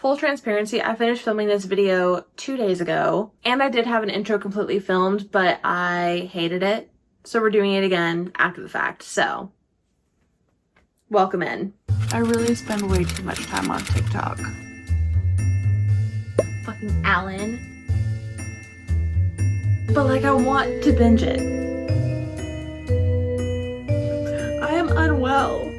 Full transparency, I finished filming this video 2 days ago, and I did have an intro completely filmed, but I hated it. So we're doing it again after the fact, so welcome in. I really spend way too much time on TikTok. Fucking Alan. But like, I want to binge it. I am unwell.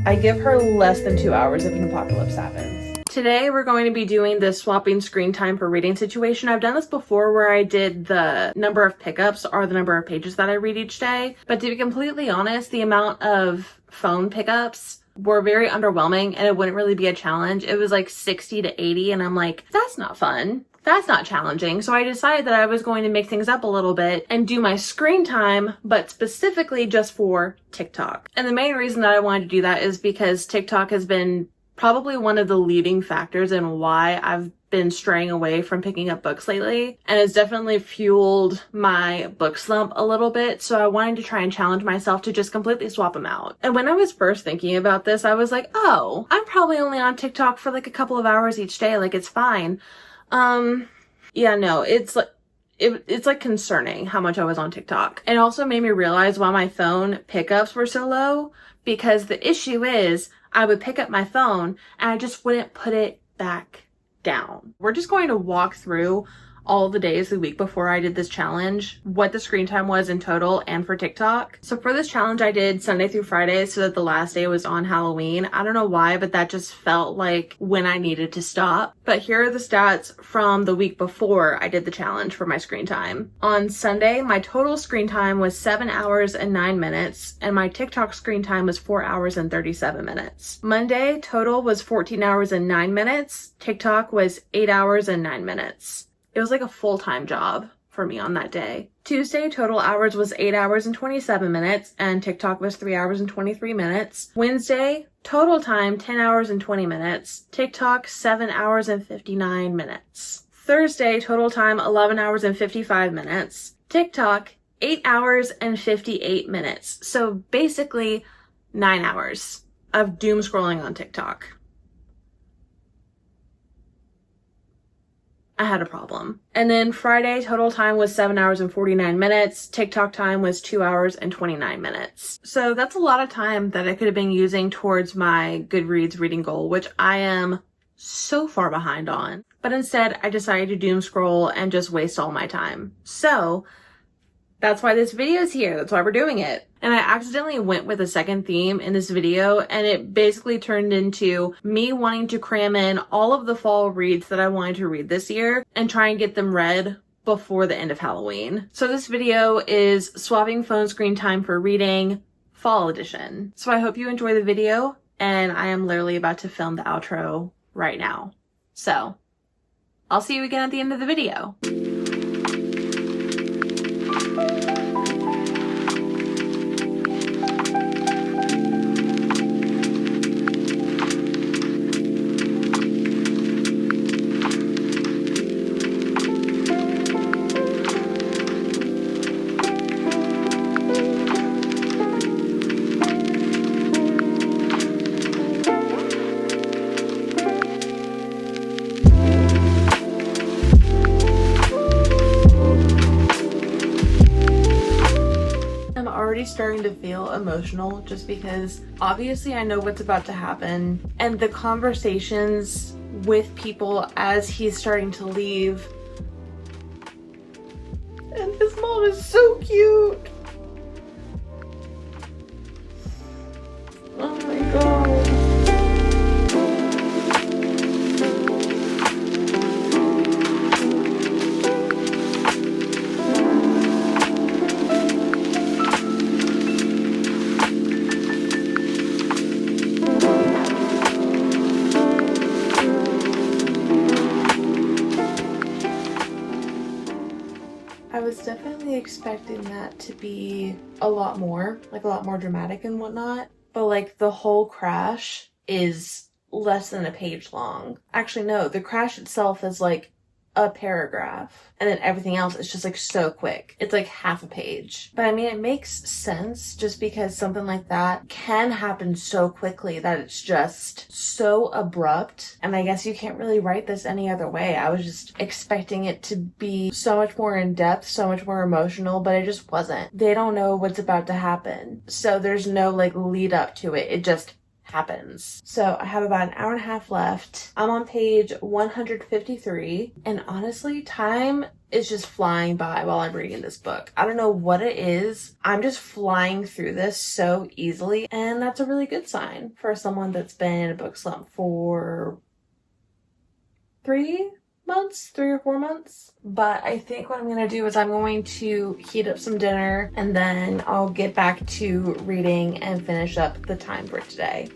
I give her less than 2 hours if an apocalypse happens. Today we're going to be doing this swapping screen time for reading situation. I've done this before where I did the number of pickups or the number of pages that I read each day. But to be completely honest, the amount of phone pickups were very underwhelming and it wouldn't really be a challenge. It was like 60 to 80 and I'm like, that's not fun. That's not challenging. So I decided that I was going to make things up a little bit and do my screen time, but specifically just for TikTok. And the main reason that I wanted to do that is because TikTok has been probably one of the leading factors in why I've been straying away from picking up books lately. And it's definitely fueled my book slump a little bit. So I wanted to try and challenge myself to just completely swap them out. And when I was first thinking about this, I was like, oh, I'm probably only on TikTok for like a couple of hours each day. Like, it's fine. Yeah, no, it's like concerning how much I was on TikTok. It also made me realize why my phone pickups were so low, because the issue is I would pick up my phone and I just wouldn't put it back down. We're just going to walk through all the days of the week before I did this challenge, what the screen time was in total and for TikTok. So for this challenge, I did Sunday through Friday so that the last day was on Halloween. I don't know why, but that just felt like when I needed to stop. But here are the stats from the week before I did the challenge for my screen time. On Sunday, my total screen time was 7 hours and 9 minutes, and my TikTok screen time was 4 hours and 37 minutes. Monday, total was 14 hours and 9 minutes. TikTok was 8 hours and 9 minutes. It was like a full-time job for me on that day. Tuesday, total hours was 8 hours and 27 minutes, and TikTok was 3 hours and 23 minutes. Wednesday, total time, 10 hours and 20 minutes. TikTok, 7 hours and 59 minutes. Thursday, total time, 11 hours and 55 minutes. TikTok, 8 hours and 58 minutes. So basically, 9 hours of doom scrolling on TikTok. I had a problem. And then Friday, total time was 7 hours and 49 minutes. TikTok time was 2 hours and 29 minutes. So that's a lot of time that I could have been using towards my Goodreads reading goal, which I am so far behind on. But instead, I decided to doom scroll and just waste all my time. So that's why this video is here. That's why we're doing it. And I accidentally went with a second theme in this video, and it basically turned into me wanting to cram in all of the fall reads that I wanted to read this year and try and get them read before the end of Halloween. So this video is swapping phone screen time for reading, fall edition. So I hope you enjoy the video, and I am literally about to film the outro right now. So I'll see you again at the end of the video. Starting to feel emotional just because obviously I know what's about to happen, and the conversations with people as he's starting to leave. And his mom is so cute. Oh my god. I was definitely expecting that to be a lot more dramatic and whatnot, but like the whole crash is less than a page long. Actually, no, the crash itself is like a paragraph, and then everything else is just like so quick. It's like half a page. But I mean, it makes sense just because something like that can happen so quickly that it's just so abrupt. And I guess you can't really write this any other way. I was just expecting it to be so much more in depth, so much more emotional, but it just wasn't. They don't know what's about to happen. So there's no like lead up to it. It just happens. So I have about an hour and a half left. I'm on page 153, and honestly, time is just flying by while I'm reading this book. I don't know what it is. I'm just flying through this so easily, and that's a really good sign for someone that's been in a book slump for 3 or 4 months. But I think what I'm going to do is I'm going to heat up some dinner, and then I'll get back to reading and finish up the time for today.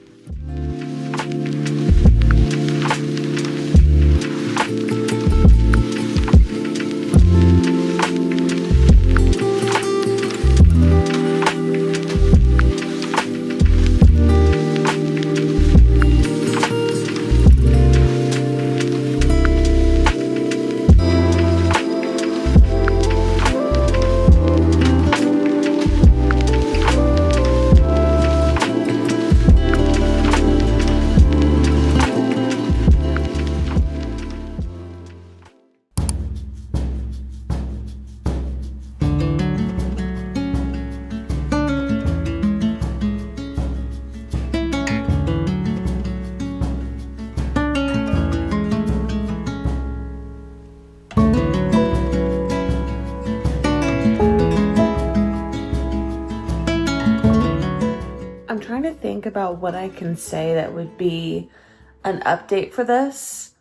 I'm trying to think about what I can say that would be an update for this.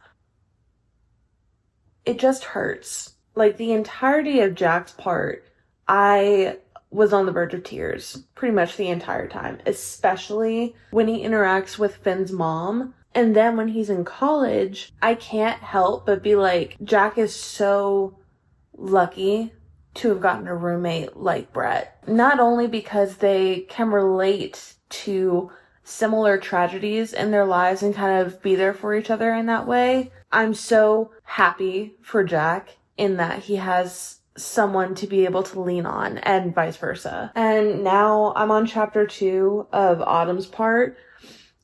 It just hurts. Like the entirety of Jack's part, I was on the verge of tears pretty much the entire time, especially when he interacts with Finn's mom. And then when he's in college, I can't help but be like, Jack is so lucky to have gotten a roommate like Brett. Not only because they can relate to similar tragedies in their lives and kind of be there for each other in that way. I'm so happy for Jack in that he has someone to be able to lean on and vice versa. And now I'm on chapter 2 of Autumn's part,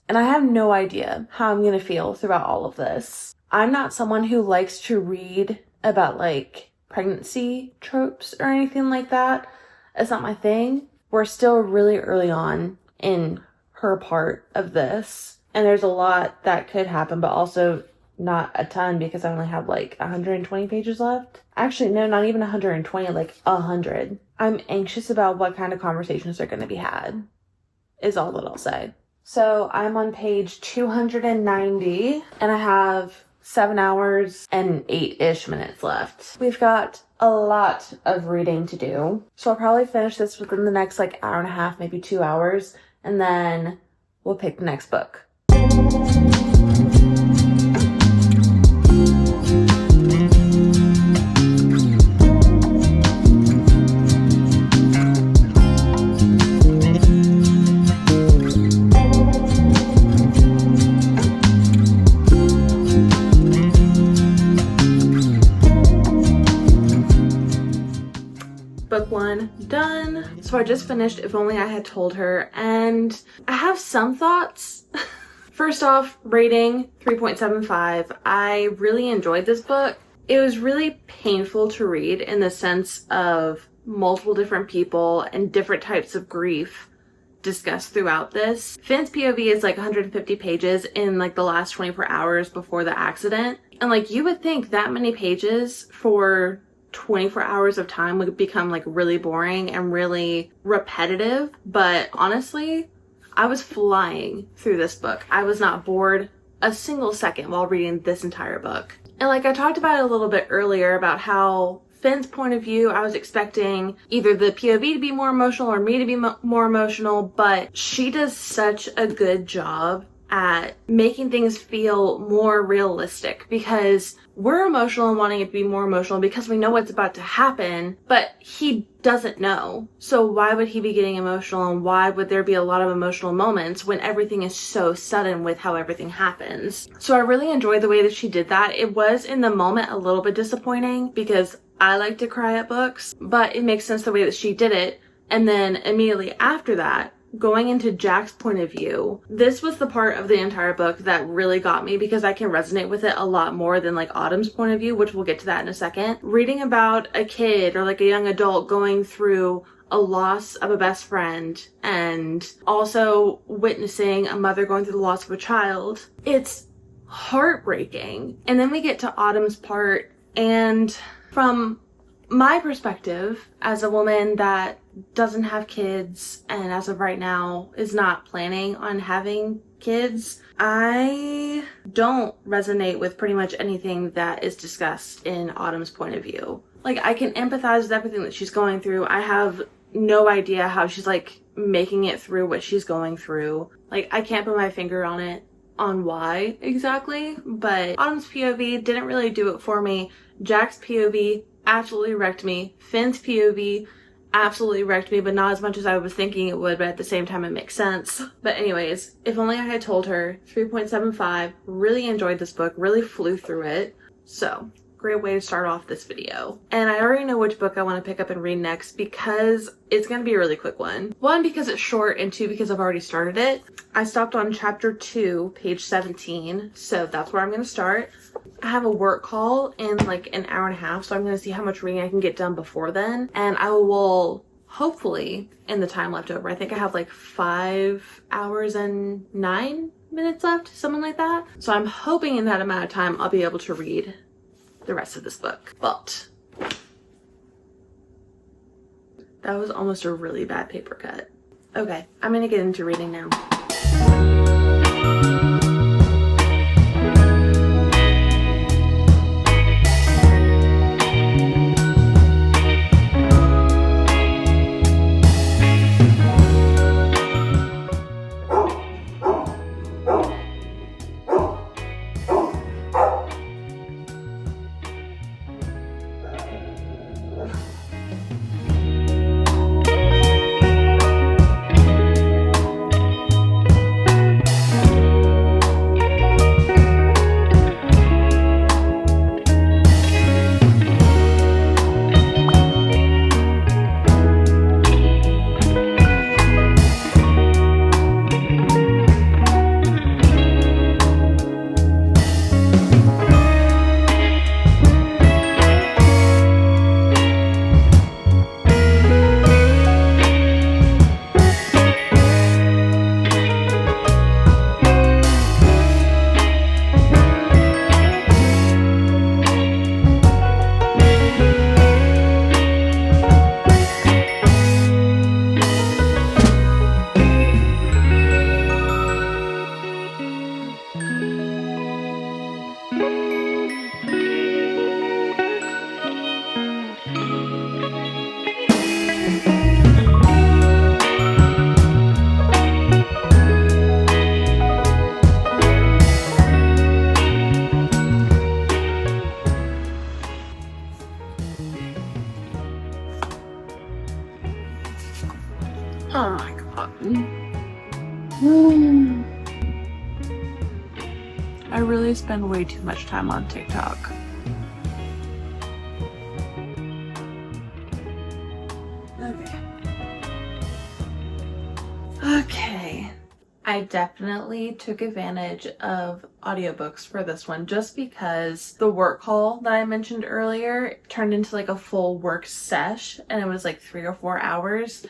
and I have no idea how I'm going to feel throughout all of this. I'm not someone who likes to read about like pregnancy tropes or anything like that. It's not my thing. We're still really early on in her part of this, and there's a lot that could happen, but also not a ton because I only have like 120 pages left. Actually, no, not even 120, like 100. I'm anxious about what kind of conversations are going to be had, is all that I'll say. So I'm on page 290, and I have 7 hours and 8-ish minutes left. We've got a lot of reading to do, so I'll probably finish this within the next like hour and a half, maybe 2 hours, and then we'll pick the next book. Book 1 done. So I just finished If Only I Had Told Her, and I have some thoughts. First off, rating 3.75. I really enjoyed this book. It was really painful to read in the sense of multiple different people and different types of grief discussed throughout this. Finn's POV is like 150 pages in like the last 24 hours before the accident. And like you would think that many pages for 24 hours of time would become like really boring and really repetitive, but honestly, I was flying through this book. I was not bored a single second while reading this entire book. And like I talked about it a little bit earlier about how Finn's point of view, I was expecting either the POV to be more emotional or me to be more emotional, but she does such a good job at making things feel more realistic, because we're emotional and wanting it to be more emotional because we know what's about to happen, but he doesn't know. So why would he be getting emotional, and why would there be a lot of emotional moments when everything is so sudden with how everything happens? So I really enjoyed the way that she did that. It was in the moment a little bit disappointing because I like to cry at books, but it makes sense the way that she did it. And then immediately after that, going into Jack's point of view, this was the part of the entire book that really got me because I can resonate with it a lot more than like Autumn's point of view, which we'll get to that in a second. Reading about a kid or like a young adult going through a loss of a best friend and also witnessing a mother going through the loss of a child, it's heartbreaking. And then we get to Autumn's part, and from my perspective as a woman that doesn't have kids and as of right now is not planning on having kids, I don't resonate with pretty much anything that is discussed in Autumn's point of view. Like, I can empathize with everything that she's going through. I have no idea how she's like making it through what she's going through. Like, I can't put my finger on it, on why exactly, but Autumn's POV didn't really do it for me. Jack's POV absolutely wrecked me. Finn's POV absolutely wrecked me, but not as much as I was thinking it would, but at the same time it makes sense. But anyways, if only I had told her. 3.75. Really enjoyed this book, really flew through it. So great way to start off this video. And I already know which book I want to pick up and read next because it's going to be a really quick one. One, because it's short, and two, because I've already started it. I stopped on chapter 2, page 17, so that's where I'm going to start. I have a work call in like an hour and a half, so I'm going to see how much reading I can get done before then. And I will hopefully, in the time left over, I think I have like 5 hours and 9 minutes left, something like that. So I'm hoping in that amount of time I'll be able to read the rest of this book. But that was almost a really bad paper cut. Okay, I'm going to get into reading now. Oh my god. I really spend way too much time on TikTok. Okay. I definitely took advantage of audiobooks for this one just because the work call that I mentioned earlier turned into like a full work sesh, and it was like 3 or 4 hours.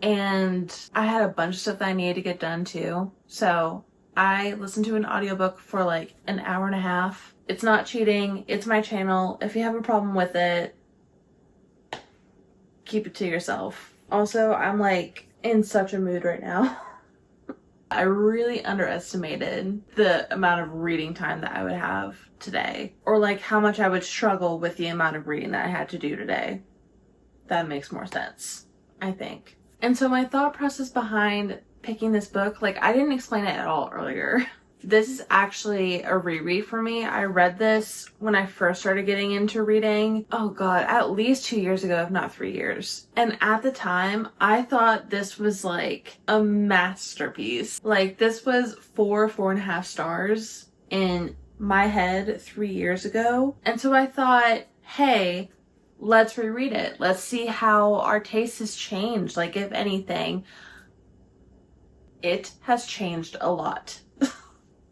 And I had a bunch of stuff that I needed to get done too. So I listened to an audiobook for like an hour and a half. It's not cheating. It's my channel. If you have a problem with it, keep it to yourself. Also, I'm like in such a mood right now. I really underestimated the amount of reading time that I would have today, or like how much I would struggle with the amount of reading that I had to do today. That makes more sense, I think. And so my thought process behind picking this book, like I didn't explain it at all earlier. This is actually a reread for me. I read this when I first started getting into reading. Oh God, at least 2 years ago, if not 3 years. And at the time, I thought this was like a masterpiece. Like this was 4.5 stars in my head 3 years ago. And so I thought, hey, let's reread it. Let's see how our taste has changed. Like if anything, it has changed a lot.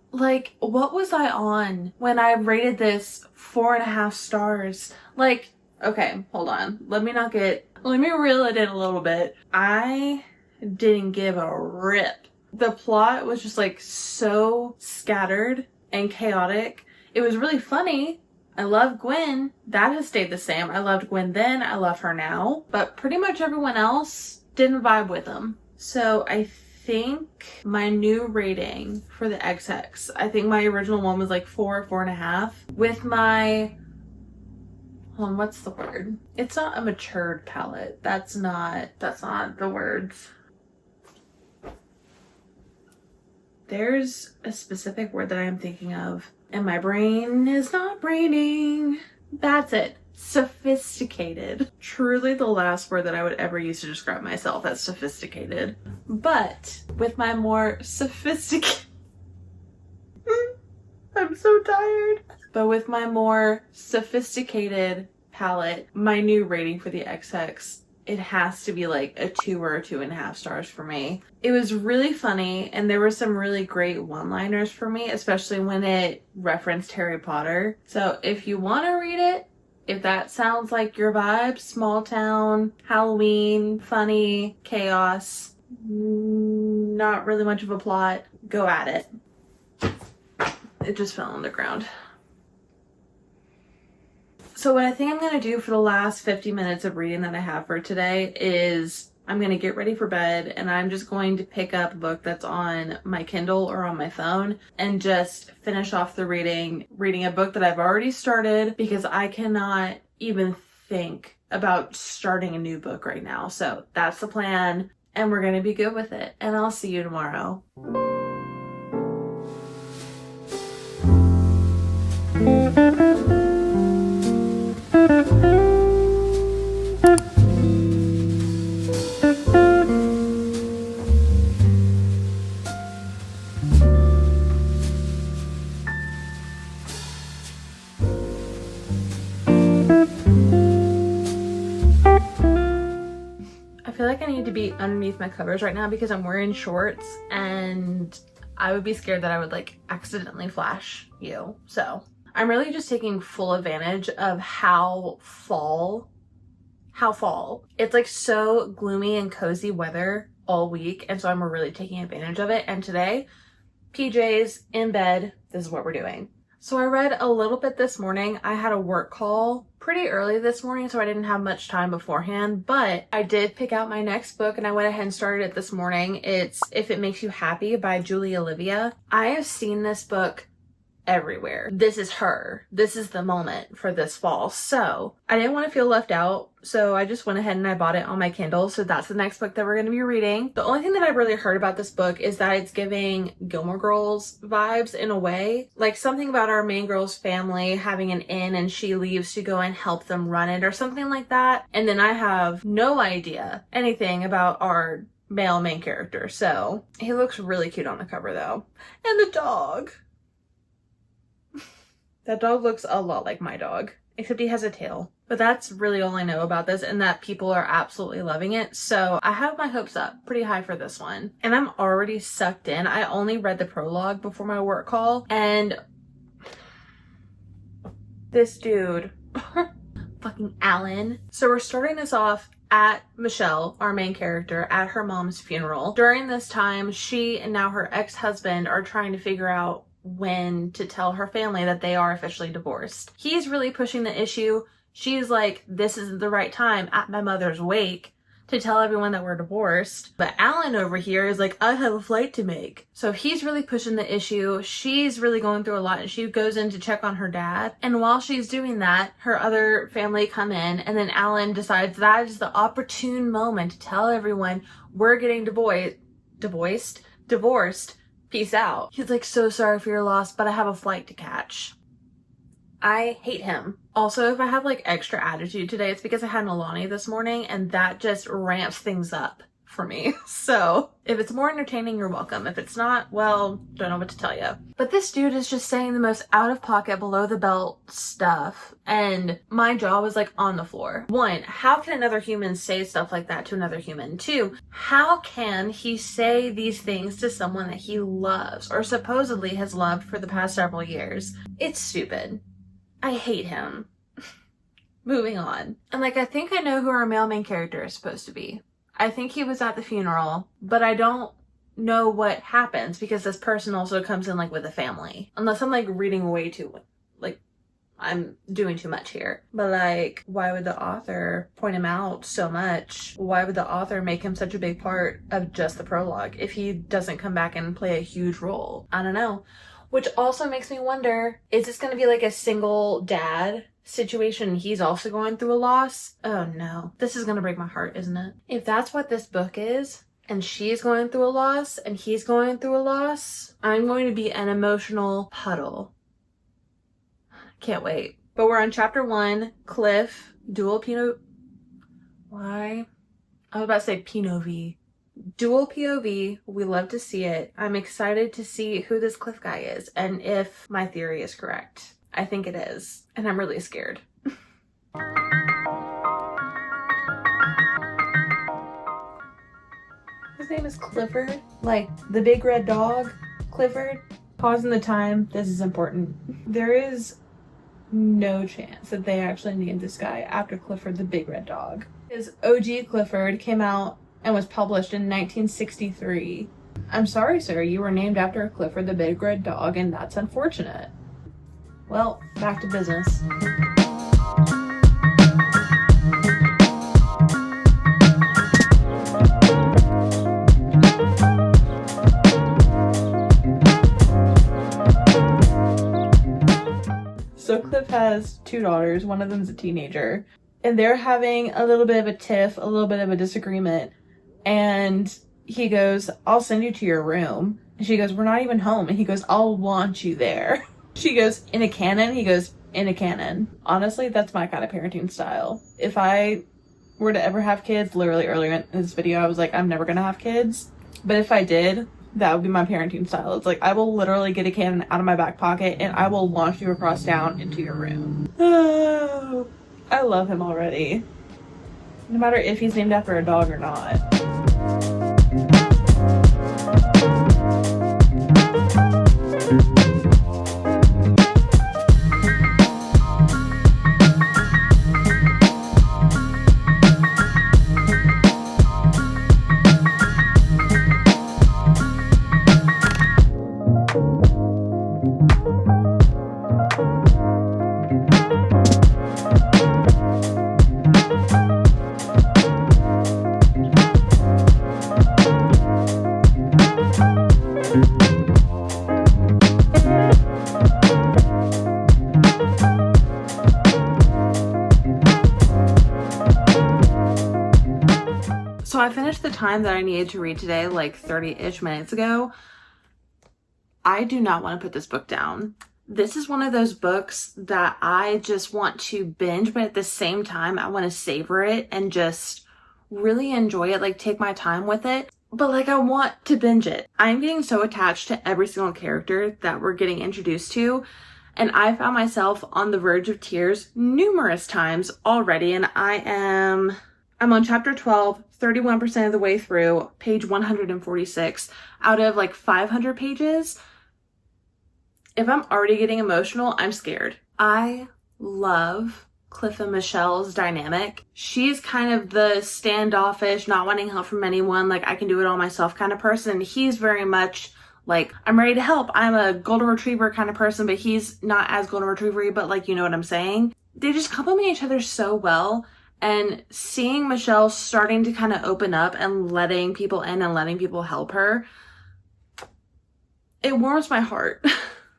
Like, what was I on when I rated this 4.5 stars? Like, okay, hold on. Let me reel it in a little bit. I didn't give a rip. The plot was just like so scattered and chaotic. It was really funny. I love Gwen. That has stayed the same. I loved Gwen then. I love her now. But pretty much everyone else didn't vibe with them. So I think my new rating for the XX, I think my original one was like 4.5. With my, what's the word? It's not a matured palette. That's not the words. There's a specific word that I am thinking of, and my brain is not braining. That's it. Sophisticated. Truly the last word that I would ever use to describe myself as sophisticated. But with my more sophisticated... I'm so tired. But with my more sophisticated palette, my new rating for the XX, it has to be like a 2 or a 2.5 stars for me. It was really funny, and there were some really great one-liners for me, especially when it referenced Harry Potter. So if you want to read it, if that sounds like your vibe, small town, Halloween, funny, chaos, not really much of a plot, go at it. It just fell on the ground. So what I think I'm going to do for the last 50 minutes of reading that I have for today is I'm going to get ready for bed, and I'm just going to pick up a book that's on my Kindle or on my phone and just finish off the reading a book that I've already started, because I cannot even think about starting a new book right now. So that's the plan, and we're going to be good with it. And I'll see you tomorrow. I feel like I need to be underneath my covers right now because I'm wearing shorts, and I would be scared that I would like accidentally flash you. So I'm really just taking full advantage of how fall. It's like so gloomy and cozy weather all week, and so I'm really taking advantage of it. And today, PJs, in bed, this is what we're doing. So I read a little bit this morning. I had a work call pretty early this morning, so I didn't have much time beforehand, but I did pick out my next book, and I went ahead and started it this morning. It's If It Makes You Happy by Julie Olivia. I have seen this book everywhere. This is her. This is the moment for this fall. So I didn't want to feel left out, so I just went ahead and I bought it on my Kindle. So that's the next book that we're going to be reading. The only thing that I've really heard about this book is that it's giving Gilmore Girls vibes in a way. Like something about our main girl's family having an inn and she leaves to go and help them run it or something like that. And then I have no idea anything about our male main character. So he looks really cute on the cover though. And the dog. That dog looks a lot like my dog, except he has a tail. But that's really all I know about this, and that people are absolutely loving it. So I have my hopes up pretty high for this one. And I'm already sucked in. I only read the prologue before my work call, and this dude, fucking Alan. So we're starting this off at Michelle, our main character, at her mom's funeral. During this time, she and now her ex-husband are trying to figure out when to tell her family that they are officially divorced. He's really pushing the issue. She's like, this isn't the right time at my mother's wake to tell everyone that we're divorced. But Alan over here is like, I have a flight to make. So he's really pushing the issue. She's really going through a lot, and she goes in to check on her dad. And while she's doing that, her other family come in, and then Alan decides that is the opportune moment to tell everyone we're getting divorced Peace out. He's like, so sorry for your loss, but I have a flight to catch. I hate him. Also, if I have like extra attitude today, it's because I had Milani this morning and that just ramps things up for me. So if it's more entertaining, you're welcome. If it's not, well, don't know what to tell you. But this dude is just saying the most out of pocket, below the belt stuff. And my jaw was like on the floor. One, how can another human say stuff like that to another human? Two, how can he say these things to someone that he loves or supposedly has loved for the past several years? It's stupid. I hate him. Moving on. And like, I think I know who our male main character is supposed to be. I think he was at the funeral, but I don't know what happens because this person also comes in like with a family. Unless I'm like reading way too, like I'm doing too much here. But like, why would the author point him out so much? Why would the author make him such a big part of just the prologue if he doesn't come back and play a huge role? I don't know. Which also makes me wonder, is this going to be like a single dad situation? He's also going through a loss? Oh no. This is going to break my heart, isn't it? If that's what this book is, and she's going through a loss, and he's going through a loss, I'm going to be an emotional puddle. Can't wait. But we're on chapter 1, Cliff, dual Pinot... Why? I was about to say POV. Dual POV, we love to see it. I'm excited to see who this Cliff guy is and if my theory is correct. I think it is, and I'm really scared. His name is Clifford, like the big red dog, Clifford. Pausing the time, this is important. There is no chance that they actually named this guy after Clifford the big red dog. His OG Clifford came out and was published in 1963. I'm sorry, sir, you were named after Clifford the Big Red Dog, and that's unfortunate. Well, back to business. So Cliff has 2 daughters, one of them is a teenager, and they're having a little bit of a tiff, a little bit of a disagreement. And he goes, I'll send you to your room. And she goes, we're not even home. And he goes, I'll launch you there. She goes, in a cannon? He goes, in a cannon. Honestly, that's my kind of parenting style. If I were to ever have kids, literally earlier in this video, I was like, I'm never going to have kids. But if I did, that would be my parenting style. It's like, I will literally get a cannon out of my back pocket and I will launch you across town into your room. Oh, I love him already. No matter if he's named after a dog or not. So I finished the time that I needed to read today like 30-ish minutes ago. I do not want to put this book down. This is one of those books that I just want to binge, but at the same time, I want to savor it and just really enjoy it, like take my time with it. But like, I want to binge it. I'm getting so attached to every single character that we're getting introduced to. And I found myself on the verge of tears numerous times already. And I'm on chapter 12, 31% of the way through, page 146 out of like 500 pages. If I'm already getting emotional, I'm scared. I love Cliff and Michelle's dynamic. She's kind of the standoffish, not wanting help from anyone, like I can do it all myself kind of person. He's very much like, I'm ready to help. I'm a golden retriever kind of person, but he's not as golden retriever-y, but like, you know what I'm saying? They just complement each other so well. And seeing Michelle starting to kind of open up and letting people in and letting people help her, it warms my heart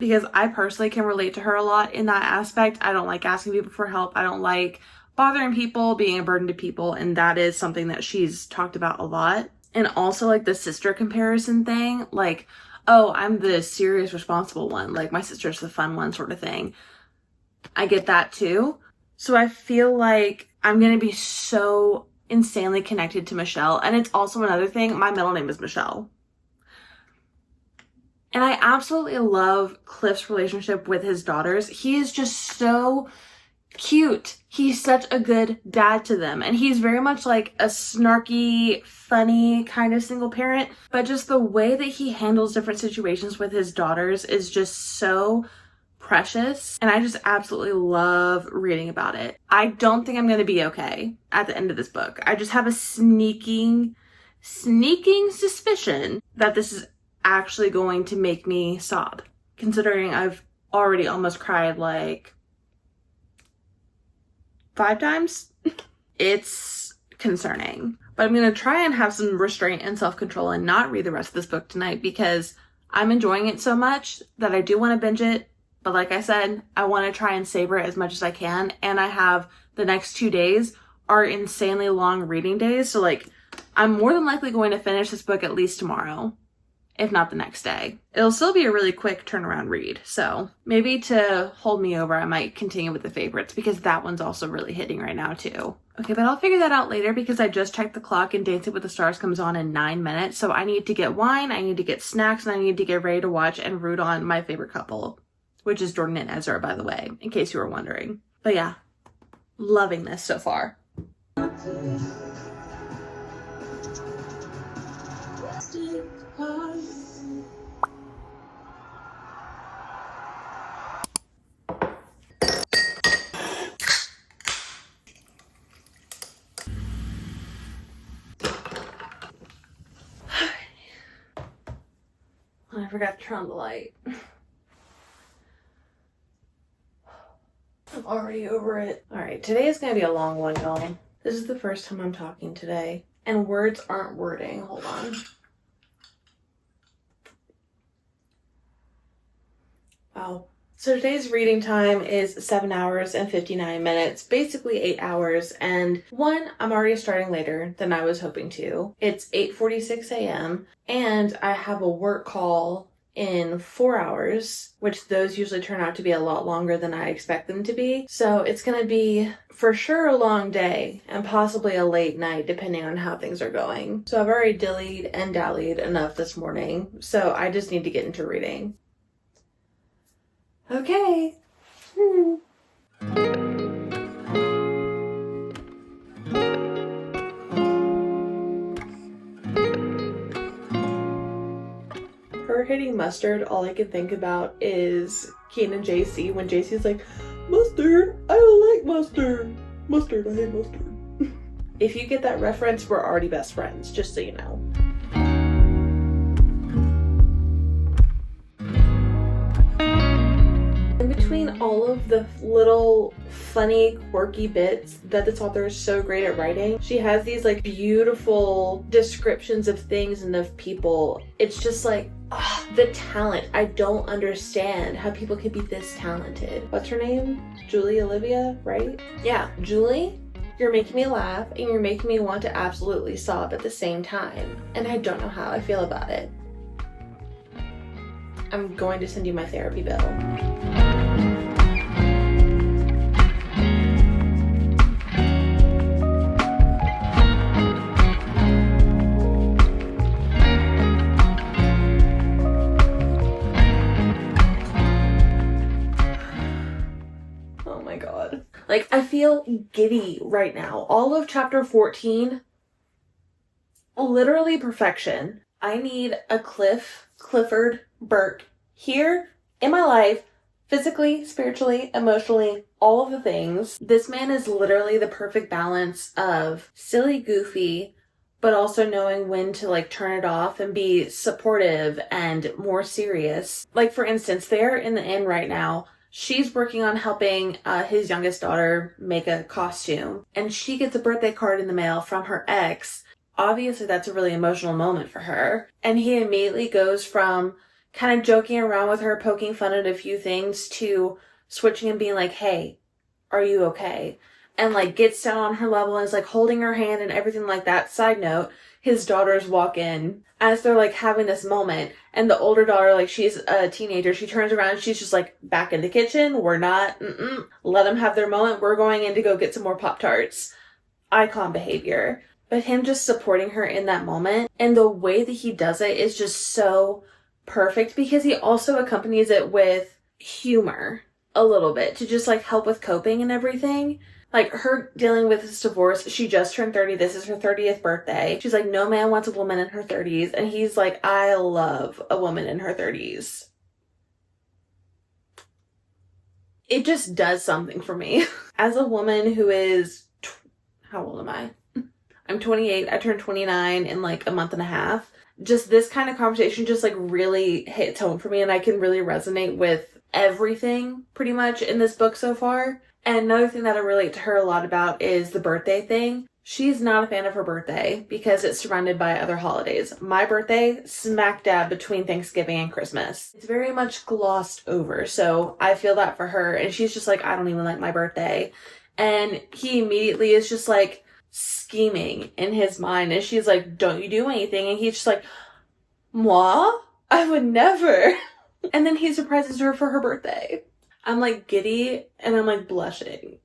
because I personally can relate to her a lot in that aspect. I don't like asking people for help. I don't like bothering people, being a burden to people. And that is something that she's talked about a lot. And also like the sister comparison thing, like, oh, I'm the serious, responsible one. Like, my sister's the fun one sort of thing. I get that too. So I feel like I'm going to be so insanely connected to Michelle. And it's also another thing. My middle name is Michelle. And I absolutely love Cliff's relationship with his daughters. He is just so cute. He's such a good dad to them. And he's very much like a snarky, funny kind of single parent. But just the way that he handles different situations with his daughters is just so precious. And I just absolutely love reading about it. I don't think I'm going to be okay at the end of this book. I just have a sneaking suspicion that this is actually going to make me sob, considering I've already almost cried like 5 times. It's concerning, but I'm going to try and have some restraint and self-control and not read the rest of this book tonight because I'm enjoying it so much that I do want to binge it. But like I said, I want to try and savor it as much as I can. And I have the next 2 days are insanely long reading days. So like, I'm more than likely going to finish this book at least tomorrow, if not the next day. It'll still be a really quick turnaround read. So maybe to hold me over, I might continue with the favorites because that one's also really hitting right now too. Okay, but I'll figure that out later because I just checked the clock and Dancing with the Stars comes on in 9 minutes. So I need to get wine, I need to get snacks, and I need to get ready to watch and root on my favorite couple, which is Jordan and Ezra, by the way, in case you were wondering. But yeah, loving this so far. I forgot to turn on the light. I'm already over it. Alright, today is going to be a long one, y'all. This is the first time I'm talking today. And words aren't wording. Hold on. Wow. So today's reading time is 7 hours and 59 minutes, basically 8 hours. And one, I'm already starting later than I was hoping to. It's 8:46 a.m. and I have a work call in 4 hours, which those usually turn out to be a lot longer than I expect them to be. So it's going to be for sure a long day and possibly a late night depending on how things are going. So I've already dillied and dallied enough this morning. So I just need to get into reading. Okay. Her hitting mustard, all I can think about is Keen and JC when JC's like, mustard, I don't like mustard. Mustard, I hate mustard. If you get that reference, we're already best friends, just so you know. In between all of the little funny, quirky bits that this author is so great at writing, she has these like beautiful descriptions of things and of people. It's just like, the talent. I don't understand how people can be this talented. What's her name? Julie Olivia, right? Yeah, Julie, you're making me laugh and you're making me want to absolutely sob at the same time. And I don't know how I feel about it. I'm going to send you my therapy bill. Oh my god. Like, I feel giddy right now. All of chapter 14, literally perfection. I need a Clifford Burke here in my life, physically, spiritually, emotionally, all of the things. This man is literally the perfect balance of silly, goofy, but also knowing when to like turn it off and be supportive and more serious. Like, for instance, they're in the inn right now. She's working on helping his youngest daughter make a costume, and she gets a birthday card in the mail from her ex. Obviously, that's a really emotional moment for her. And he immediately goes from kind of joking around with her, poking fun at a few things, to switching and being like, hey, are you okay? And like gets down on her level and is like holding her hand and everything like that. Side note, his daughters walk in as they're like having this moment, and the older daughter, like she's a teenager, she turns around and she's just like, back in the kitchen, we're not, let them have their moment, we're going in to go get some more Pop-Tarts. Icon behavior. But him just supporting her in that moment, and the way that he does it is just so perfect, because he also accompanies it with humor a little bit to just like help with coping and everything. Like her dealing with this divorce, she just turned 30, this is her 30th birthday. She's like, no man wants a woman in her 30s. And he's like, I love a woman in her 30s. It just does something for me. As a woman who is, how old am I? I'm 28. I turned 29 in like a month and a half. Just this kind of conversation just like really hits home for me, and I can really resonate with everything pretty much in this book so far. And another thing that I relate to her a lot about is the birthday thing. She's not a fan of her birthday because it's surrounded by other holidays. My birthday, smack dab between Thanksgiving and Christmas. It's very much glossed over, so I feel that for her. And she's just like, I don't even like my birthday. And he immediately is just like scheming in his mind. And she's like, don't you do anything? And he's just like, moi? I would never. And then he surprises her for her birthday. I'm like giddy and I'm like blushing.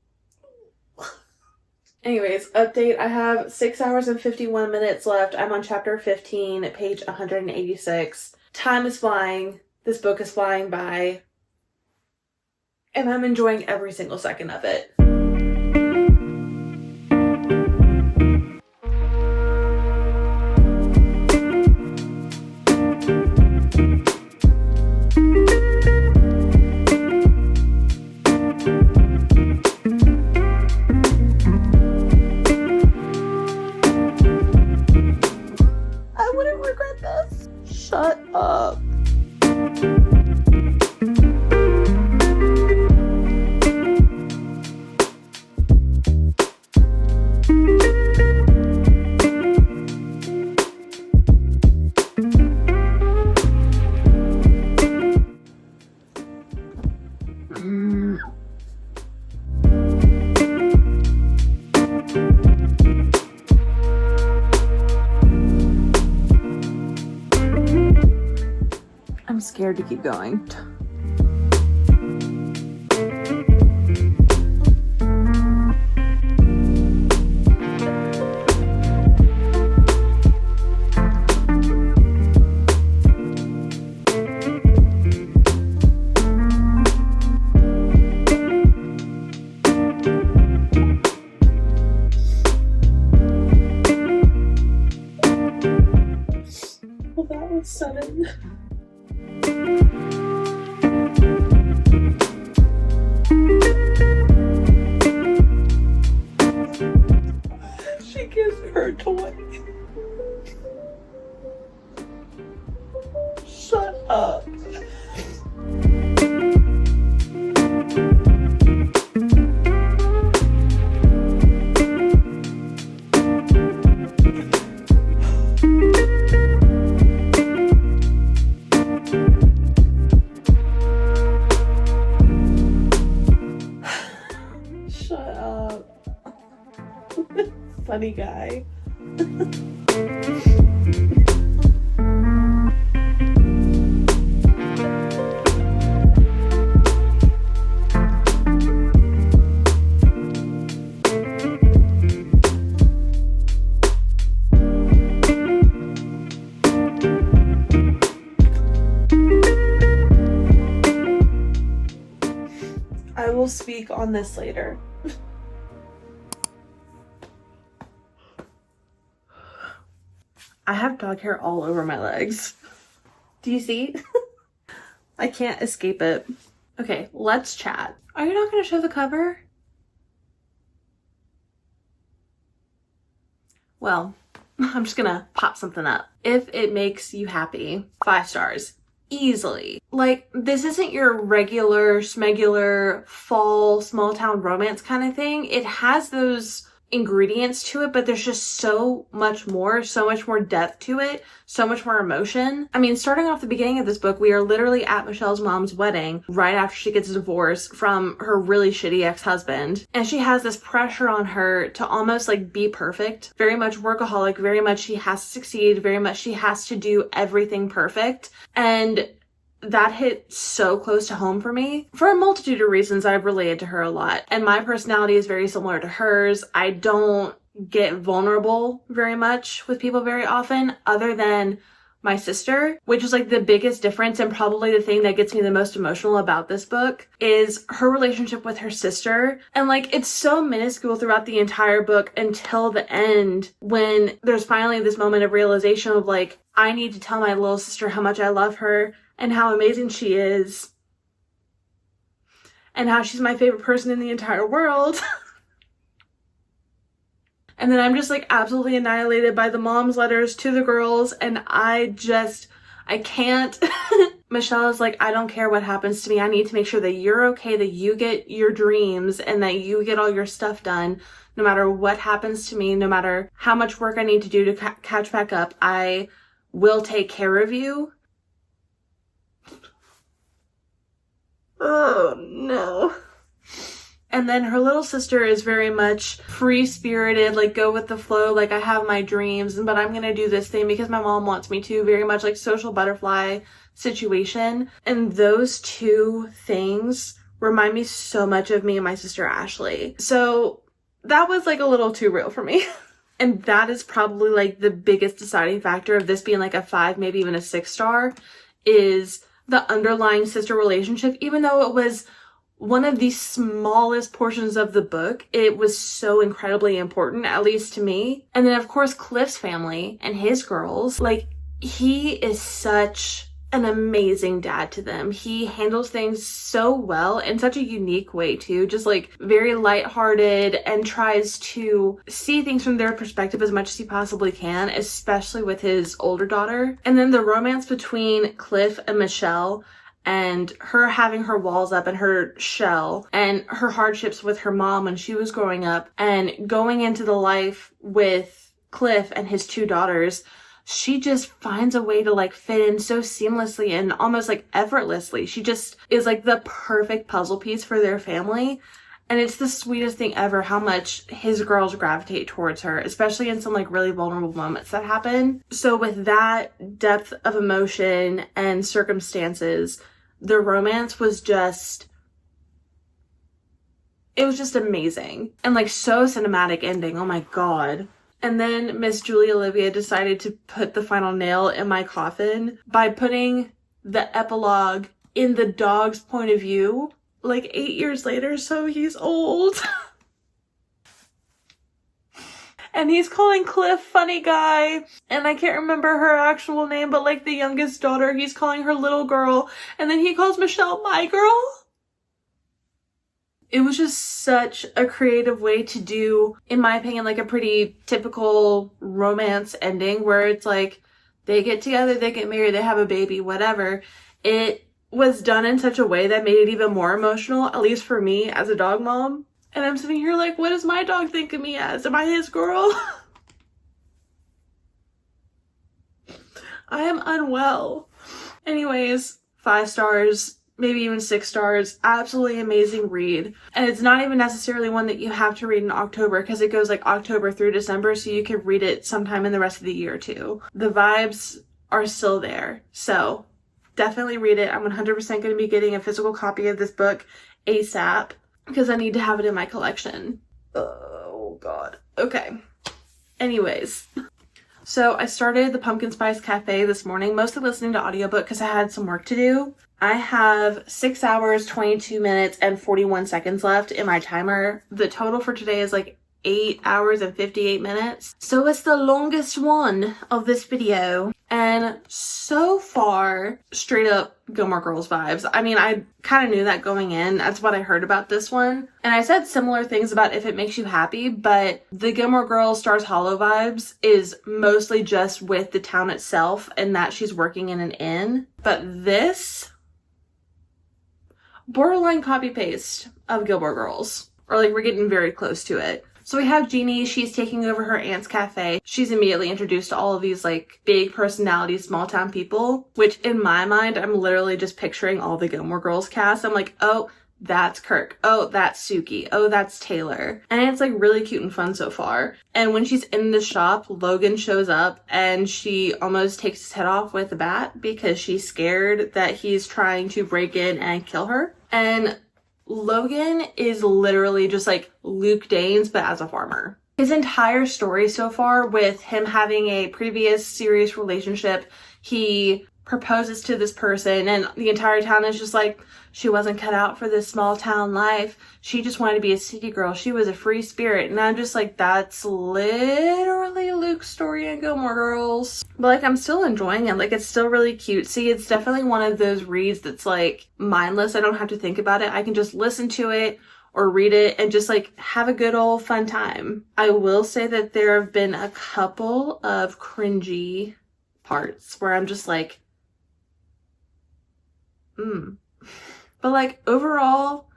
Anyways, update. I have 6 hours and 51 minutes left. I'm on chapter 15, page 186. Time is flying. This book is flying by. And I'm enjoying every single second of it. Shut up. I'm scared to keep going. Well, that was sudden. She gives her a toy. Shut up. Shut up. Funny guy. I will speak on this later. I have dog hair all over my legs. Do you see? I can't escape it. Okay, let's chat. Are you not going to show the cover? Well, I'm just gonna pop something up. If it makes you happy, 5 stars. Easily. Like, this isn't your regular, smegular, fall, small town romance kind of thing. It has those ingredients to it, but there's just so much more depth to it, so much more emotion. I mean, starting off the beginning of this book, we are literally at Michelle's mom's wedding right after she gets a divorce from her really shitty ex-husband, and she has this pressure on her to almost like be perfect, very much workaholic, very much she has to succeed, very much she has to do everything perfect. And that hit so close to home for me. For a multitude of reasons, I've related to her a lot. And my personality is very similar to hers. I don't get vulnerable very much with people very often, other than my sister, which is like the biggest difference, and probably the thing that gets me the most emotional about this book is her relationship with her sister. And like, it's so minuscule throughout the entire book until the end, when there's finally this moment of realization of like, I need to tell my little sister how much I love her and how amazing she is and how she's my favorite person in the entire world. And then I'm just like absolutely annihilated by the mom's letters to the girls, and I can't. Michelle is like, I don't care what happens to me. I need to make sure that you're okay, that you get your dreams and that you get all your stuff done. No matter what happens to me, no matter how much work I need to do to catch back up, I will take care of you. Oh no. And then her little sister is very much free-spirited, like go with the flow, like I have my dreams, but I'm gonna do this thing because my mom wants me to, very much like social butterfly situation. And those two things remind me so much of me and my sister Ashley. So that was like a little too real for me. And that is probably like the biggest deciding factor of this being like a 5, maybe even a 6 star, is the underlying sister relationship. Even though it was one of the smallest portions of the book, it was so incredibly important, at least to me. And then of course Cliff's family and his girls, like he is such an amazing dad to them. He handles things so well in such a unique way too, just like very lighthearted, and tries to see things from their perspective as much as he possibly can, especially with his older daughter. And then the romance between Cliff and Michelle, and her having her walls up and her shell, and her hardships with her mom when she was growing up, and going into the life with Cliff and his 2 daughters, she just finds a way to like fit in so seamlessly and almost like effortlessly. She just is like the perfect puzzle piece for their family. And it's the sweetest thing ever how much his girls gravitate towards her, especially in some like really vulnerable moments that happen. So with that depth of emotion and circumstances, the romance was just, it was just amazing. And like so cinematic ending. Oh my God. And then Miss Julie Olivia decided to put the final nail in my coffin by putting the epilogue in the dog's point of view, like 8 years later, so he's old. And he's calling Cliff funny guy, and I can't remember her actual name, but like the youngest daughter, he's calling her little girl, and then he calls Michelle my girl. It was just such a creative way to do, in my opinion, like a pretty typical romance ending where it's like they get together, they get married, they have a baby, whatever. It was done in such a way that made it even more emotional, at least for me as a dog mom. And I'm sitting here like, what does my dog think of me as? Am I his girl? I am unwell. Anyways, 5 stars. Maybe even 6 stars. Absolutely amazing read. And it's not even necessarily one that you have to read in October, because it goes like October through December, so you could read it sometime in the rest of the year too. The vibes are still there. So definitely read it. I'm 100% going to be getting a physical copy of this book ASAP because I need to have it in my collection. Oh God. Okay. Anyways. So I started the Pumpkin Spice Cafe this morning, mostly listening to audiobook because I had some work to do. I have 6 hours, 22 minutes, and 41 seconds left in my timer. The total for today is like 8 hours and 58 minutes. So it's the longest one of this video. And so far, straight up Gilmore Girls vibes. I mean, I kind of knew that going in. That's what I heard about this one. And I said similar things about If It Makes You Happy, but the Gilmore Girls Stars Hollow vibes is mostly just with the town itself and that she's working in an inn. But this, borderline copy paste of Gilmore Girls. Or like we're getting very close to it. So we have Jeannie, she's taking over her aunt's cafe. She's immediately introduced to all of these like big personality, small town people, which in my mind, I'm literally just picturing all the Gilmore Girls cast. I'm like, oh, that's Kirk. Oh, that's Suki. Oh, that's Taylor. And it's like really cute and fun so far. And when she's in the shop, Logan shows up and she almost takes his head off with a bat because she's scared that he's trying to break in and kill her. And Logan is literally just like Luke Danes, but as a farmer. His entire story so far, with him having a previous serious relationship, he proposes to this person and the entire town is just like, she wasn't cut out for this small town life. She just wanted to be a city girl. She was a free spirit. And I'm just like, that's literally Luke's story in Gilmore Girls. But like, I'm still enjoying it. Like, it's still really cutesy. It's definitely one of those reads that's like mindless. I don't have to think about it. I can just listen to it or read it and just like have a good old fun time. I will say that there have been a couple of cringy parts where I'm just like, But like overall,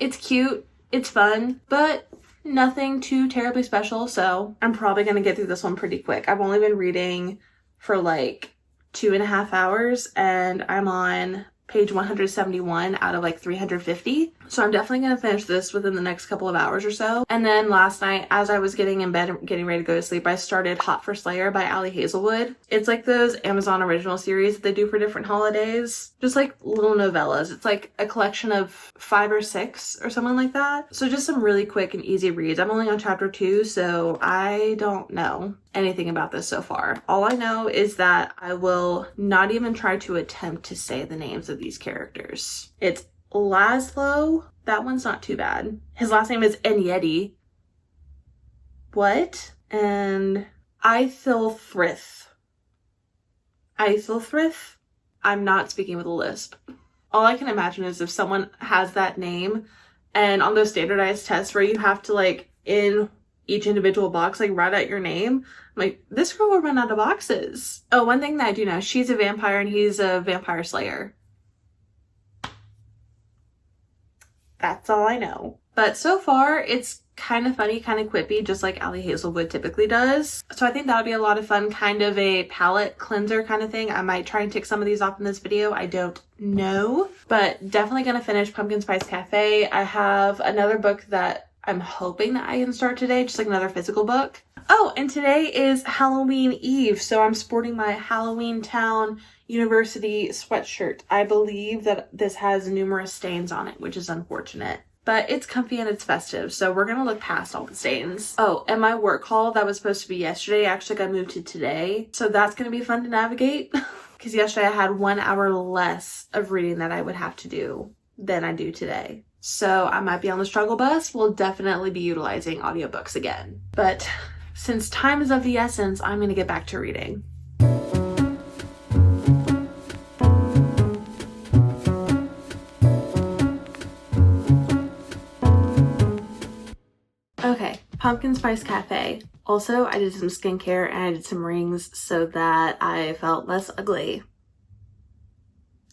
it's cute, it's fun, but nothing too terribly special. So I'm probably going to get through this one pretty quick. I've only been reading for like 2.5 hours and I'm on page 171 out of like 350. So I'm definitely going to finish this within the next couple of hours or so. And then last night, as I was getting in bed, getting ready to go to sleep, I started Hot for Slayer by Ali Hazelwood. It's like those Amazon original series that they do for different holidays. Just like little novellas. It's like a collection of 5 or 6 or something like that. So just some really quick and easy reads. I'm only on chapter 2, so I don't know anything about this so far. All I know is that I will not even try to attempt to say the names of these characters. It's Laszlo. That one's not too bad. His last name is Enyedi. What? And Aethelfrith. Aethelfrith? I'm not speaking with a lisp. All I can imagine is if someone has that name and on those standardized tests where you have to like in each individual box like write out your name, I'm like, this girl will run out of boxes. Oh, one thing that I do know, she's a vampire and he's a vampire slayer. That's all I know. But so far, it's kind of funny, kind of quippy, just like Ali Hazelwood typically does. So I think that'll be a lot of fun, kind of a palette cleanser kind of thing. I might try and tick some of these off in this video. I don't know. But definitely going to finish Pumpkin Spice Cafe. I have another book that I'm hoping that I can start today, just like another physical book. Oh, and today is Halloween Eve, so I'm sporting my Halloween Town University sweatshirt. I believe that this has numerous stains on it, which is unfortunate. But it's comfy and it's festive, so we're gonna look past all the stains. Oh, and my work call that was supposed to be yesterday actually got moved to today, so that's gonna be fun to navigate. Because yesterday I had 1 hour less of reading that I would have to do than I do today. So I might be on the struggle bus. We'll definitely be utilizing audiobooks again. But since time is of the essence, I'm gonna get back to reading. Okay, Pumpkin Spice Cafe. Also, I did some skincare and I did some rings so that I felt less ugly.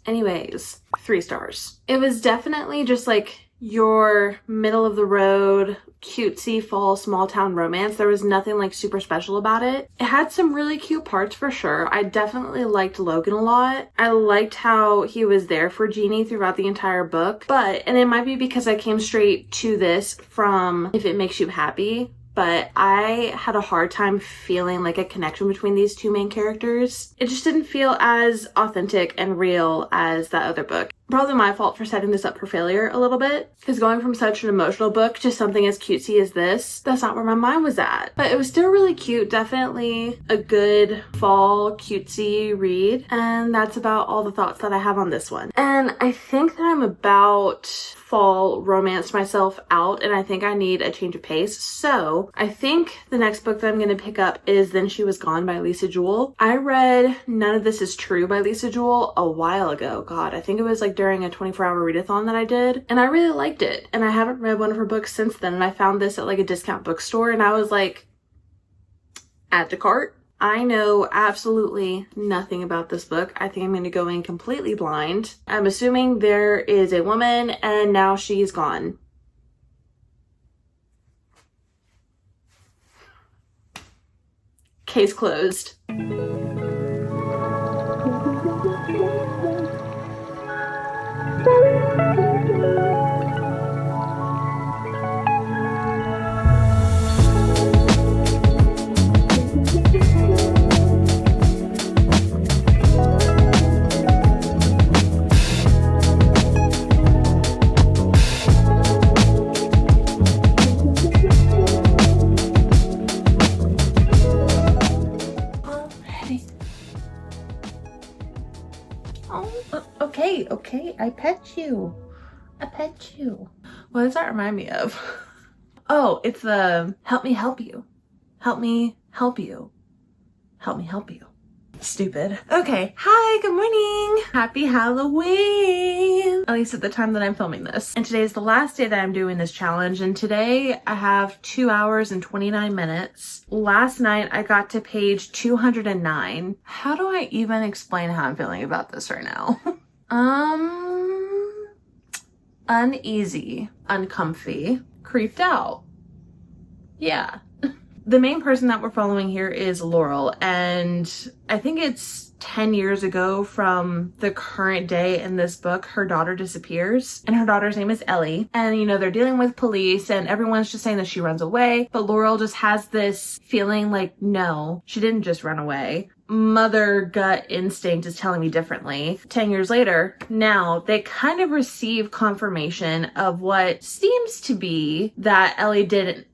Anyways, 3 stars. It was definitely just like your middle of the road, cutesy fall small town romance. There was nothing like super special about it. It had some really cute parts for sure. I definitely liked Logan a lot. I liked how he was there for Jeannie throughout the entire book. But, and it might be because I came straight to this from If It Makes You Happy, but I had a hard time feeling like a connection between these 2 main characters. It just didn't feel as authentic and real as that other book. Probably my fault for setting this up for failure a little bit, because going from such an emotional book to something as cutesy as this, that's not where my mind was at. But it was still really cute, definitely a good fall cutesy read, and that's about all the thoughts that I have on this one. And I think that I'm about fall romance myself out, and I think I need a change of pace. So I think the next book that I'm going to pick up is Then She Was Gone by Lisa Jewell. I read None of This Is True by Lisa Jewell a while ago. God, I think it was like during a 24-hour readathon that I did, and I really liked it. And I haven't read one of her books since then, and I found this at like a discount bookstore, and I was like, add to cart. I know absolutely nothing about this book. I think I'm going to go in completely blind. I'm assuming there is a woman and now she's gone. Case closed. Okay, I pet you. What does that remind me of? Oh, it's the help me help you. Help me help you. Help me help you. Stupid. Okay, hi, good morning. Happy Halloween. At least at the time that I'm filming this. And today is the last day that I'm doing this challenge. And today I have 2 hours and 29 minutes. Last night I got to page 209. How do I even explain how I'm feeling about this right now? Uneasy, uncomfy, creeped out. Yeah. The main person that we're following here is Laurel, and I think it's 10 years ago from the current day in this book, her daughter disappears, and her daughter's name is Ellie. And, you know, they're dealing with police, and everyone's just saying that she runs away, but Laurel just has this feeling like, no, she didn't just run away. Mother gut instinct is telling me differently. 10 years later, now they kind of receive confirmation of what seems to be that Ellie didn't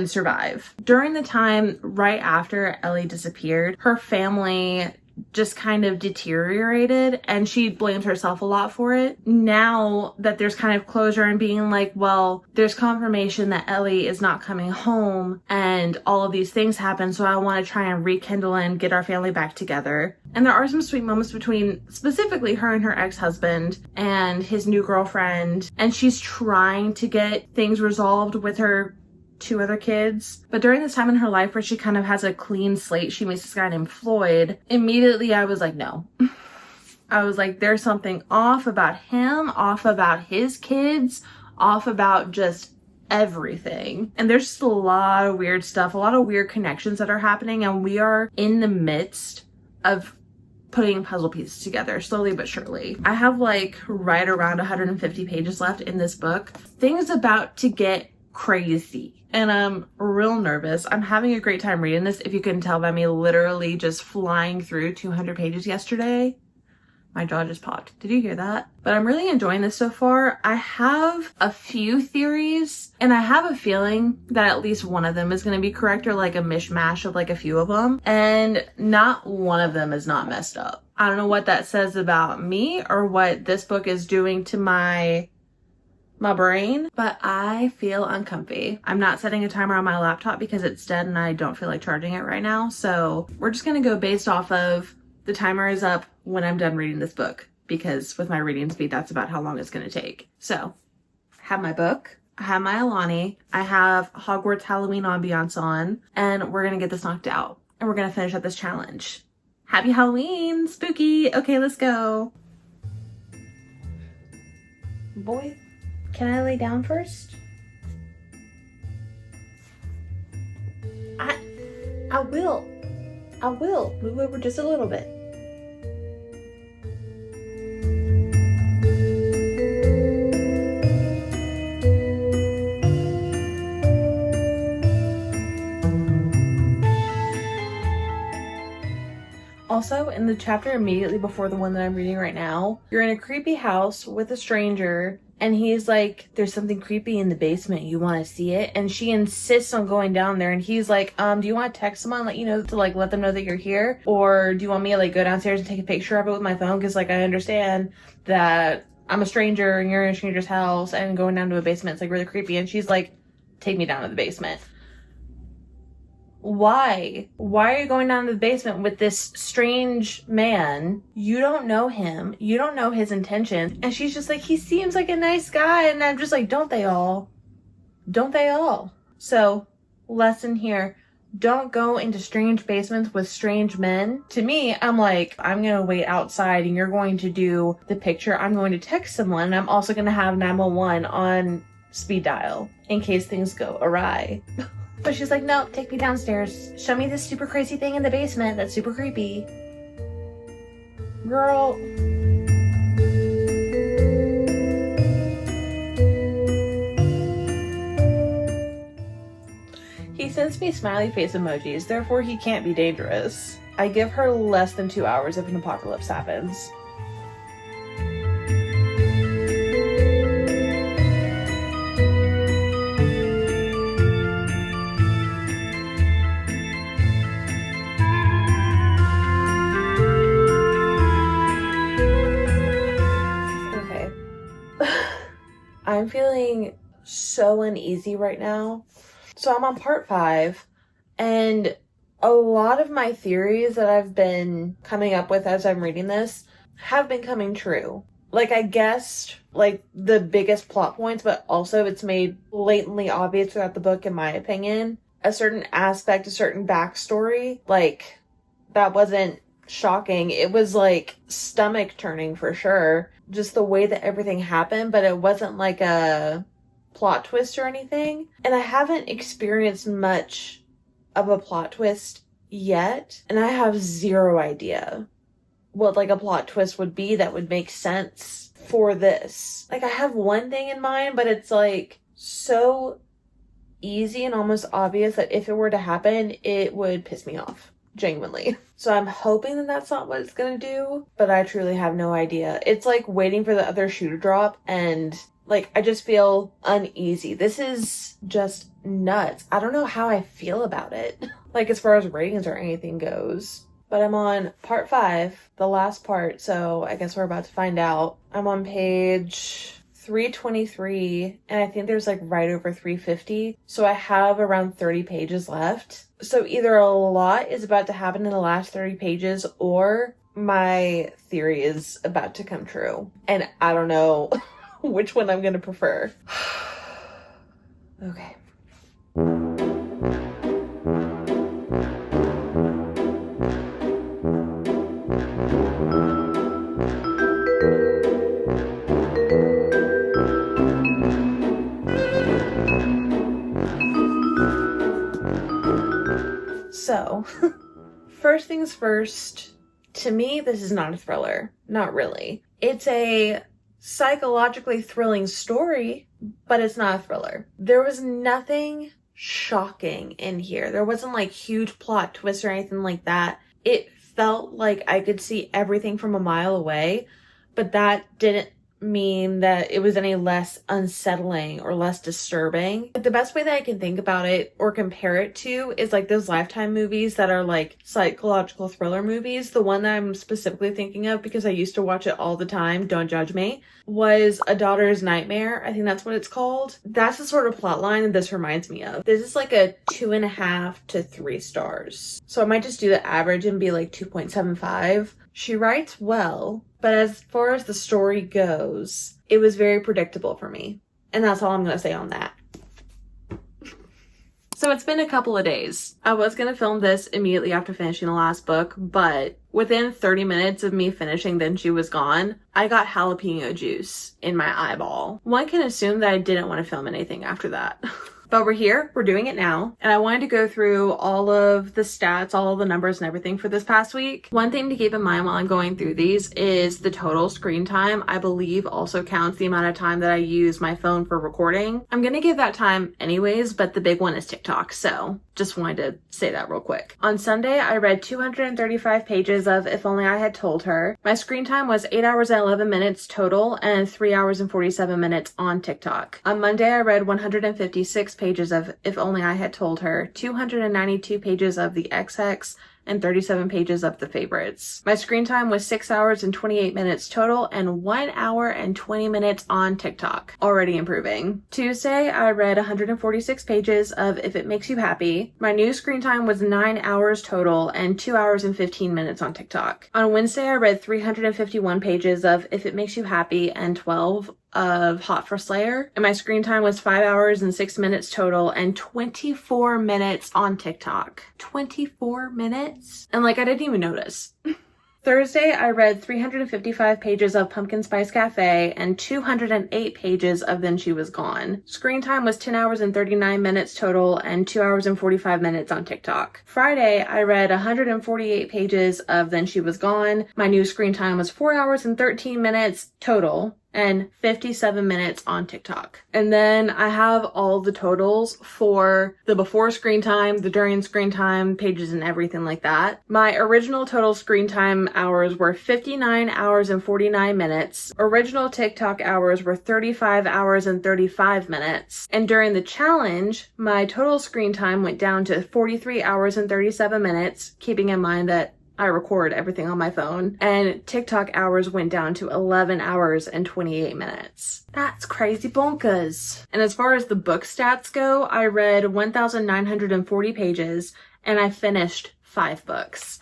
survive. During the time right after Ellie disappeared, her family just kind of deteriorated, and she blames herself a lot for it. Now that there's kind of closure and being like, well, there's confirmation that Ellie is not coming home and all of these things happen, so I want to try and rekindle and get our family back together. And there are some sweet moments between specifically her and her ex-husband and his new girlfriend, and she's trying to get things resolved with her 2 other kids. But during this time in her life where she kind of has a clean slate, she meets this guy named Floyd. Immediately I was like, no. I was like, there's something off about him, off about his kids, off about just everything. And there's just a lot of weird stuff, a lot of weird connections that are happening, and we are in the midst of putting puzzle pieces together slowly but surely. I have like right around 150 pages left in this book. Things about to get crazy. And I'm real nervous. I'm having a great time reading this. If you can tell by me literally just flying through 200 pages yesterday. My jaw just popped. Did you hear that? But I'm really enjoying this so far. I have a few theories, and I have a feeling that at least one of them is going to be correct, or like a mishmash of like a few of them. And not one of them is not messed up. I don't know what that says about me or what this book is doing to my brain, but I feel uncomfy. I'm not setting a timer on my laptop because it's dead and I don't feel like charging it right now. So we're just gonna go based off of the timer is up when I'm done reading this book, because with my reading speed, that's about how long it's gonna take. So I have my book, I have my Alani, I have Hogwarts Halloween ambiance on, and we're gonna get this knocked out and we're gonna finish up this challenge. Happy Halloween, spooky. Okay, let's go. Boy, can I lay down first? I will. Move over just a little bit. Also, in the chapter immediately before the one that I'm reading right now, you're in a creepy house with a stranger, and he's like, there's something creepy in the basement, you want to see it? And she insists on going down there, and he's like, do you want to text someone, let you know, to like let them know that you're here? Or do you want me to like go downstairs and take a picture of it with my phone? Because like I understand that I'm a stranger and you're in a stranger's house, and going down to a basement, it's like really creepy. And she's like, take me down to the basement. Why are you going down to the basement with this strange man? You don't know him. You don't know his intentions. And she's just like, he seems like a nice guy. And I'm just like, don't they all? Don't they all? So, lesson here. Don't go into strange basements with strange men. To me, I'm like, I'm going to wait outside and you're going to do the picture. I'm going to text someone. And I'm also going to have 911 on speed dial in case things go awry. But she's like, no, take me downstairs. Show me this super crazy thing in the basement that's super creepy. Girl. He sends me smiley face emojis, therefore he can't be dangerous. I give her less than 2 hours if an apocalypse happens. Okay. I'm feeling so uneasy right now. So I'm on part 5, and a lot of my theories that I've been coming up with as I'm reading this have been coming true. Like, I guessed, like, the biggest plot points, but also it's made blatantly obvious throughout the book, in my opinion. A certain aspect, a certain backstory, like, that wasn't shocking. It was, like, stomach-turning for sure. Just the way that everything happened, but it wasn't like a plot twist or anything. And I haven't experienced much of a plot twist yet, and I have zero idea what like a plot twist would be that would make sense for this. Like, I have one thing in mind, but it's like so easy and almost obvious that if it were to happen, it would piss me off. Genuinely. So I'm hoping that that's not what it's gonna do, but I truly have no idea. It's like waiting for the other shoe to drop, and like, I just feel uneasy. This is just nuts. I don't know how I feel about it, like as far as ratings or anything goes. But I'm on part 5, the last part, so I guess we're about to find out. I'm on page 323, and I think there's like right over 350. So I have around 30 pages left. So either a lot is about to happen in the last 30 pages, or my theory is about to come true. And I don't know which one I'm gonna prefer. Okay. So, first things first, to me, this is not a thriller. Not really. It's a psychologically thrilling story, but it's not a thriller. There was nothing shocking in here. There wasn't like huge plot twists or anything like that. It felt like I could see everything from a mile away, but that didn't mean that it was any less unsettling or less disturbing. The best way that I can think about it or compare it to is like those Lifetime movies that are like psychological thriller movies. The one that I'm specifically thinking of, because I used to watch it all the time, don't judge me, was A Daughter's Nightmare. I think that's what it's called. That's the sort of plot line that this reminds me of. This is like a 2.5 to 3 stars. So I might just do the average and be like 2.75. She writes well, but as far as the story goes, it was very predictable for me. And that's all I'm going to say on that. So it's been a couple of days. I was going to film this immediately after finishing the last book, but within 30 minutes of me finishing Then She Was Gone, I got jalapeno juice in my eyeball. One can assume that I didn't want to film anything after that. But we're here, we're doing it now, and I wanted to go through all of the stats, all of the numbers and everything for this past week. One thing to keep in mind while I'm going through these is the total screen time, I believe, also counts the amount of time that I use my phone for recording. I'm gonna give that time anyways, but the big one is TikTok, so just wanted to say that real quick. On Sunday, I read 235 pages of If Only I Had Told Her. My screen time was 8 hours and 11 minutes total and 3 hours and 47 minutes on TikTok. On Monday, I read 156 pages of If Only I Had Told Her, 292 pages of The XX, and 37 pages of The Favorites. My screen time was 6 hours and 28 minutes total and 1 hour and 20 minutes on TikTok. Already improving. Tuesday, I read 146 pages of If It Makes You Happy. My new screen time was 9 hours total and 2 hours and 15 minutes on TikTok. On Wednesday, I read 351 pages of If It Makes You Happy and 12 of Hot for Slayer, and my screen time was 5 hours and 6 minutes total and 24 minutes on TikTok. 24 minutes? And like, I didn't even notice. Thursday, I read 355 pages of Pumpkin Spice Cafe and 208 pages of Then She Was Gone. Screen time was 10 hours and 39 minutes total and 2 hours and 45 minutes on TikTok. Friday, I read 148 pages of Then She Was Gone. My new screen time was 4 hours and 13 minutes total and 57 minutes on TikTok. And then I have all the totals for the before screen time, the during screen time, pages and everything like that. My original total screen time hours were 59 hours and 49 minutes. Original TikTok hours were 35 hours and 35 minutes. And during the challenge, my total screen time went down to 43 hours and 37 minutes, keeping in mind that I record everything on my phone, and TikTok hours went down to 11 hours and 28 minutes. That's crazy bonkers. And as far as the book stats go, I read 1,940 pages and I finished 5 books.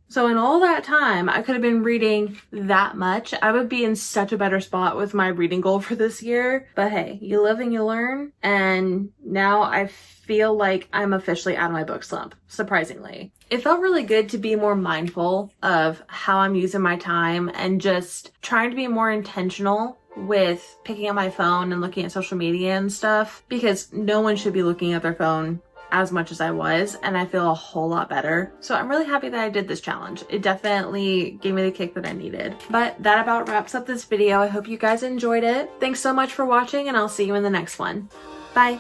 So in all that time, I could have been reading that much. I would be in such a better spot with my reading goal for this year. But hey, you live and you learn. And now I feel like I'm officially out of my book slump, surprisingly. It felt really good to be more mindful of how I'm using my time and just trying to be more intentional with picking up my phone and looking at social media and stuff, because no one should be looking at their phone as much as I was, and I feel a whole lot better. So I'm really happy that I did this challenge. It definitely gave me the kick that I needed. But that about wraps up this video. I hope you guys enjoyed it. Thanks so much for watching, and I'll see you in the next one. Bye.